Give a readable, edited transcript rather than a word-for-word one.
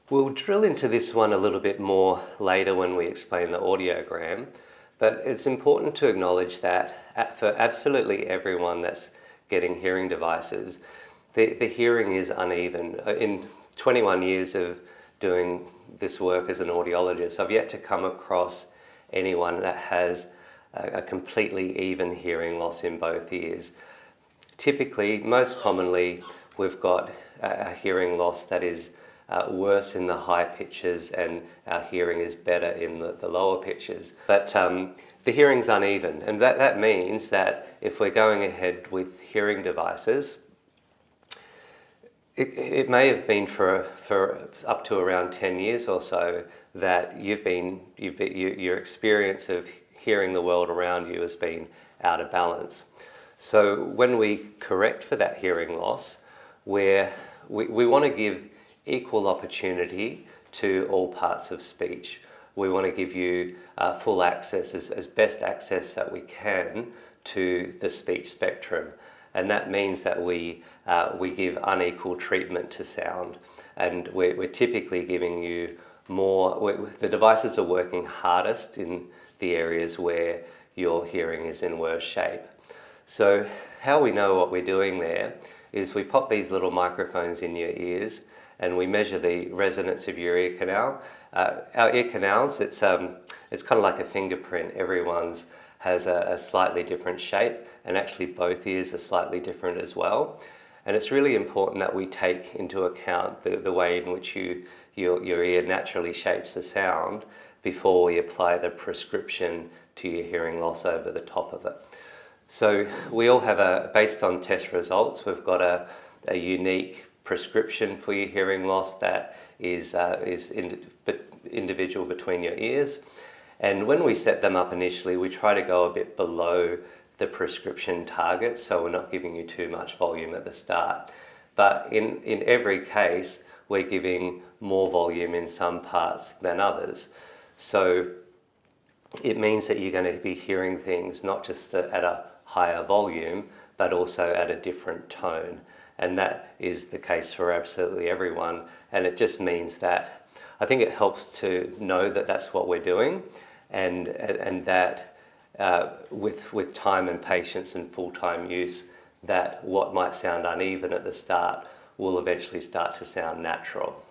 We'll drill into this one a little bit more later when we explain the audiogram, but it's important to acknowledge that for absolutely everyone that's getting hearing devices, the hearing is uneven. In 21 years of doing this work as an audiologist, I've yet to come across anyone that has a completely even hearing loss in both ears. Typically, most commonly, we've got a hearing loss that is worse in the high pitches, and our hearing is better in the lower pitches. But the hearing's uneven, and that means that if we're going ahead with hearing devices, it may have been for up to around 10 years or so that your experience of hearing the world around you has been out of balance. So when we correct for that hearing loss, we want to give equal opportunity to all parts of speech. We want to give you full access, as best access that we can, to the speech spectrum. And that means that we give unequal treatment to sound. And we're typically giving you more, the devices are working hardest in the areas where your hearing is in worse shape. So how we know what we're doing there is we pop these little microphones in your ears and we measure the resonance of your ear canal. Our ear canals, it's kind of like a fingerprint. Everyone's has a slightly different shape, and actually both ears are slightly different as well. And it's really important that we take into account the way in which your ear naturally shapes the sound before we apply the prescription to your hearing loss over the top of it. So we all have based on test results, we've got a unique prescription for your hearing loss that is individual between your ears. And when we set them up initially, we try to go a bit below the prescription target, so we're not giving you too much volume at the start. But in every case, we're giving more volume in some parts than others. So it means that you're going to be hearing things not just at a higher volume, but also at a different tone. And that is the case for absolutely everyone. And it just means that I think it helps to know that that's what we're doing, and that with time and patience and full-time use, that what might sound uneven at the start will eventually start to sound natural.